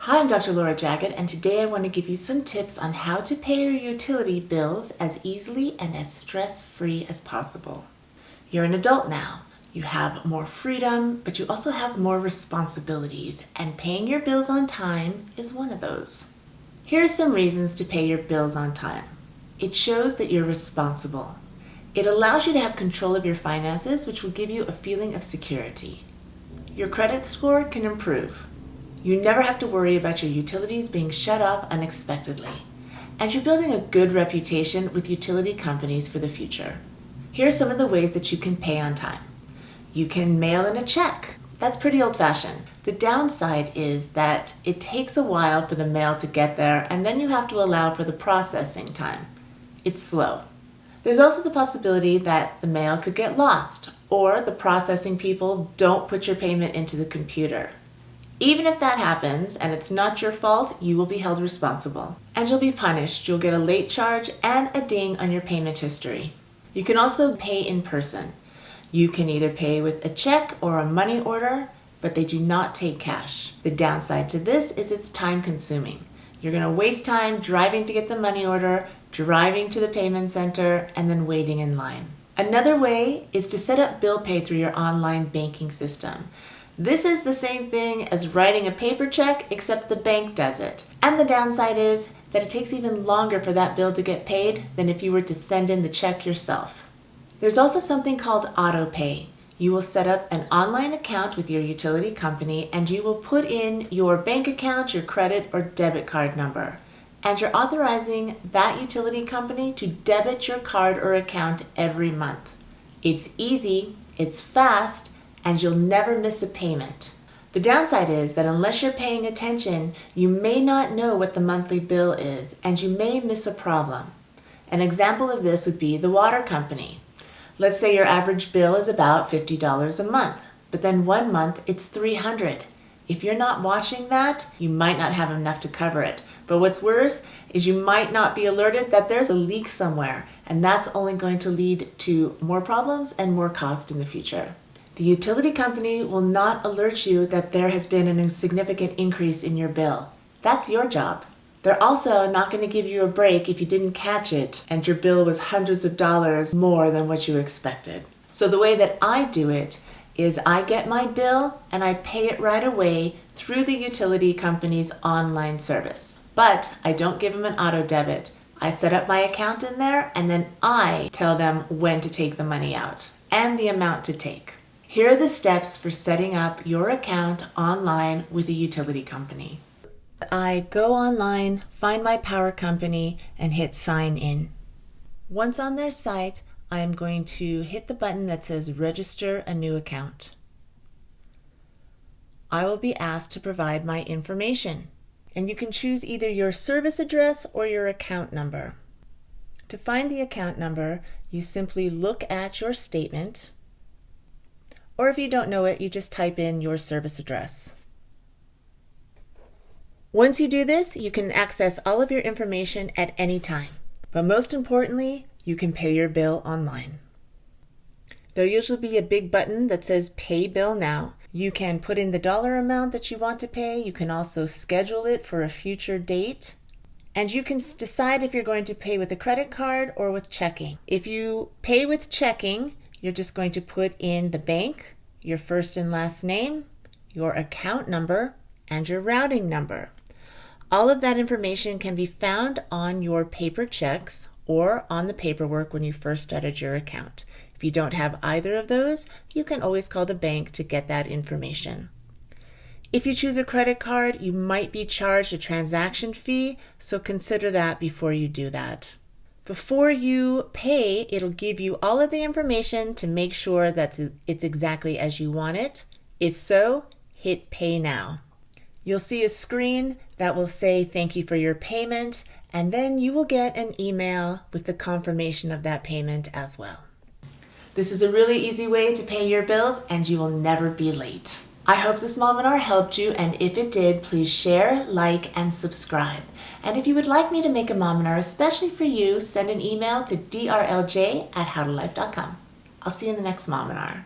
Hi, I'm Dr. Laura Jagged, and today I want to give you some tips on how to pay your utility bills as easily and as stress-free as possible. You're an adult now. You have more freedom, but you also have more responsibilities, and paying your bills on time is one of those. Here are some reasons to pay your bills on time. It shows that you're responsible. It allows you to have control of your finances, which will give you a feeling of security. Your credit score can improve. You never have to worry about your utilities being shut off unexpectedly. And you're building a good reputation with utility companies for the future. Here are some of the ways that you can pay on time. You can mail in a check. That's pretty old-fashioned. The downside is that it takes a while for the mail to get there, and then you have to allow for the processing time. It's slow. There's also the possibility that the mail could get lost, or the processing people don't put your payment into the computer. Even if that happens, and it's not your fault, you will be held responsible. And you'll be punished. You'll get a late charge and a ding on your payment history. You can also pay in person. You can either pay with a check or a money order, but they do not take cash. The downside to this is it's time consuming. You're going to waste time driving to get the money order, driving to the payment center, and then waiting in line. Another way is to set up bill pay through your online banking system. This is the same thing as writing a paper check, except the bank does it. And the downside is that it takes even longer for that bill to get paid than if you were to send in the check yourself. There's also something called auto pay. You will set up an online account with your utility company, and you will put in your bank account, your credit or debit card number. And you're authorizing that utility company to debit your card or account every month. It's easy, it's fast, and you'll never miss a payment. The downside is that unless you're paying attention, you may not know what the monthly bill is, and you may miss a problem. An example of this would be the water company. Let's say your average bill is about $50 a month, but then one month it's $300. If you're not watching that, you might not have enough to cover it. But what's worse is you might not be alerted that there's a leak somewhere, and that's only going to lead to more problems and more cost in the future. The utility company will not alert you that there has been a significant increase in your bill. That's your job. They're also not going to give you a break if you didn't catch it and your bill was hundreds of dollars more than what you expected. So the way that I do it is I get my bill and I pay it right away through the utility company's online service. But I don't give them an auto debit. I set up my account in there, and then I tell them when to take the money out and the amount to take. Here are the steps for setting up your account online with a utility company. I go online, find my power company, and hit sign in. Once on their site, I am going to hit the button that says register a new account. I will be asked to provide my information, and you can choose either your service address or your account number. To find the account number, you simply look at your statement, or if you don't know it, you just type in your service address. Once you do this, you can access all of your information at any time. But most importantly, you can pay your bill online. There'll usually be a big button that says Pay Bill Now. You can put in the dollar amount that you want to pay. You can also schedule it for a future date. And you can decide if you're going to pay with a credit card or with checking. If you pay with checking, you're just going to put in the bank, your first and last name, your account number, and your routing number. All of that information can be found on your paper checks or on the paperwork when you first started your account. If you don't have either of those, you can always call the bank to get that information. If you choose a credit card, you might be charged a transaction fee, so consider that before you do that. Before you pay, it'll give you all of the information to make sure that it's exactly as you want it. If so, hit Pay Now. You'll see a screen that will say thank you for your payment, and then you will get an email with the confirmation of that payment as well. This is a really easy way to pay your bills, and you will never be late. I hope this Mominar helped you, and if it did, please share, like, and subscribe. And if you would like me to make a Mominar especially for you, send an email to drlj@howtolife.com. I'll see you in the next Mominar.